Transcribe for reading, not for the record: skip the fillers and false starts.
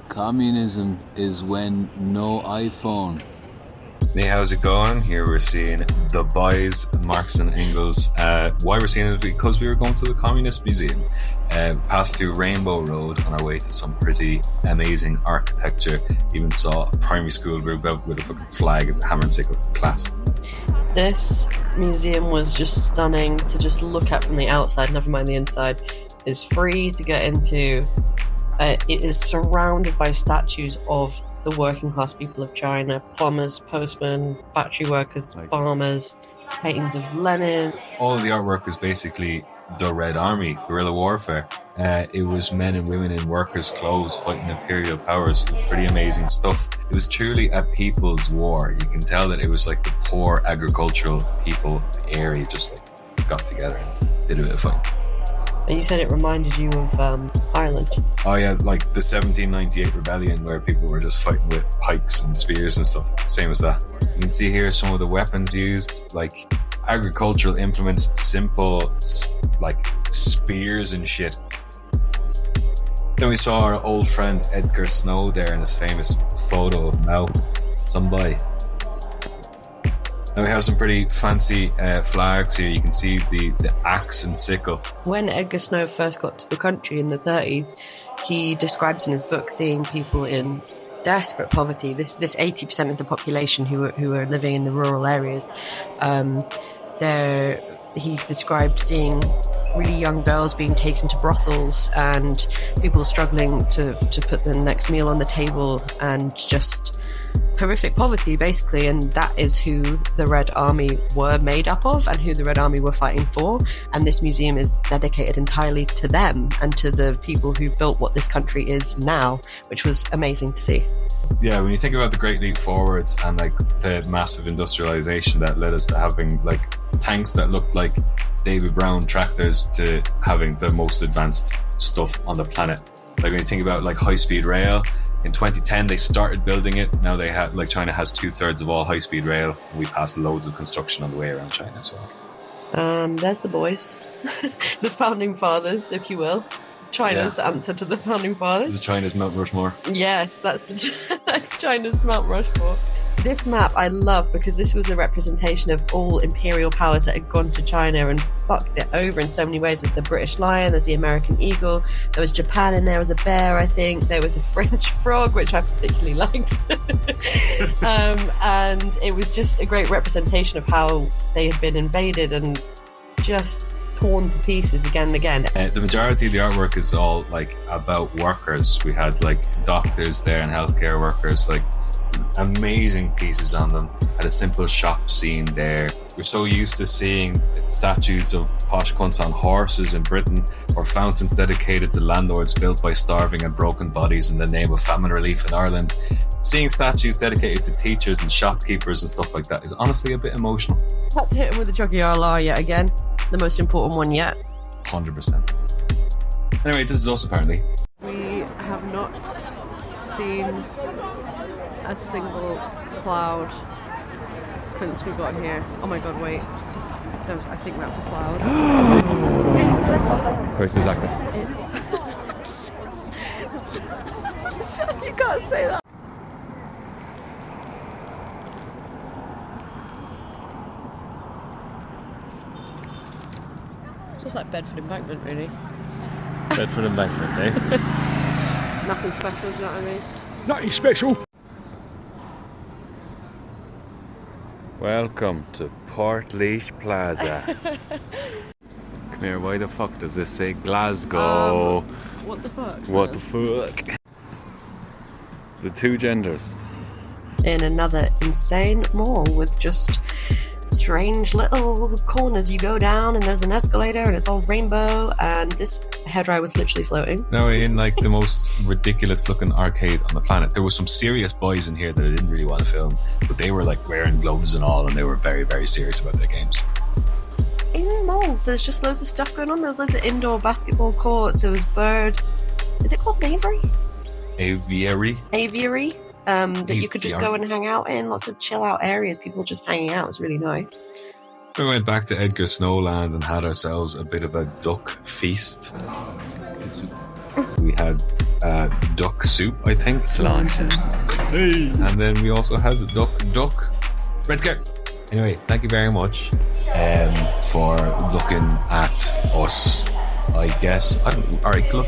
Communism is when no iPhone. Hey, how's it going? Here we're seeing the boys, Marx and Engels. Why we're seeing it is because we were going to the Communist Museum. Passed through Rainbow Road on our way to some pretty amazing architecture. Even saw a primary school group out with a fucking flag and hammer and sickle class. This museum was just stunning to just look at from the outside, never mind the inside. It's free to get into. It is surrounded by statues of the working class people of China, plumbers, postmen, factory workers, farmers, paintings of Lenin. All of the artwork was basically the Red Army, guerrilla warfare. It was men and women in workers' clothes fighting imperial powers. It was pretty amazing stuff. It was truly a people's war. You can tell that it was like the poor agricultural people of the area just like got together and did a bit of fighting. And you said it reminded you of Ireland. Oh yeah, like the 1798 rebellion where people were just fighting with pikes and spears and stuff. Same as that. You can see here some of the weapons used, like agricultural implements, simple like spears and shit. Then we saw our old friend Edgar Snow there in his famous photo of Mao Zedong. Now we have some pretty fancy flags here. You can see the axe and sickle. When Edgar Snow first got to the country in the 30s, he describes in his book seeing people in desperate poverty. This 80% of the population who were living in the rural areas. He described seeing really young girls being taken to brothels and people struggling to put the next meal on the table, and just horrific poverty basically. And that is who the Red Army were made up of and who the Red Army were fighting for. And this museum is dedicated entirely to them and to the people who built what this country is now, which was amazing to see. Yeah, when you think about the Great Leap Forwards and like the massive industrialization that led us to having like tanks that looked like David Brown tractors to having the most advanced stuff on the planet. Like when you think about like high-speed rail, in 2010 they started building it. Now they have, like, China has 2/3 of all high-speed rail, and we passed loads of construction on the way around China as well. There's the boys. The founding fathers, if you will. China's answer to the founding fathers. Is it China's Mount Rushmore? Yes, that's China's Mount Rushmore. This map I love because this was a representation of all imperial powers that had gone to China and fucked it over in so many ways. There's the British lion, there's the American eagle, there was Japan in there, was a bear, I think. There was a French frog, which I particularly liked. And it was just a great representation of how they had been invaded and just torn to pieces again and again. The majority of the artwork is all like about workers. We had like doctors there and healthcare workers, like amazing pieces on them. Had a simple shop scene there. We're so used to seeing statues of posh cunts on horses in Britain, or fountains dedicated to landlords built by starving and broken bodies in the name of famine relief in Ireland. Seeing statues dedicated to teachers and shopkeepers and stuff like that is honestly a bit emotional. Had to hit him with a Jugular yet again. The most important one yet. 100%. Anyway, this is us apparently. We have not seen a single cloud since we got here. Oh my god, wait. I think that's a cloud. Versus actor. It's... You can't say that. It's just like Bedford Embankment, really. Bedford Embankment, eh? Nothing special, do you know what I mean? Nothing special. Welcome to Portlaoise Plaza. Come here, why the fuck does this say Glasgow? What the fuck? What the fuck? The two genders. In another insane mall with just strange little corners you go down, and there's an escalator and it's all rainbow, and this hairdryer was literally floating. No, in like the most ridiculous looking arcade on the planet. There were some serious boys in here that I didn't really want to film, but they were like wearing gloves and all, and they were very, very serious about their games. In malls, there's just loads of stuff going on. There's loads of indoor basketball courts. There was is it called Aviary? Aviary. That you could just go and hang out in. Lots of chill out areas, people just hanging out. It was really nice. We went back to Edgar Snowland and had ourselves a bit of a duck feast. We had duck soup, I think. Cilantro. Hey. And then we also had duck red carrot. Anyway, thank you very much for looking at us, I guess. Alright, look.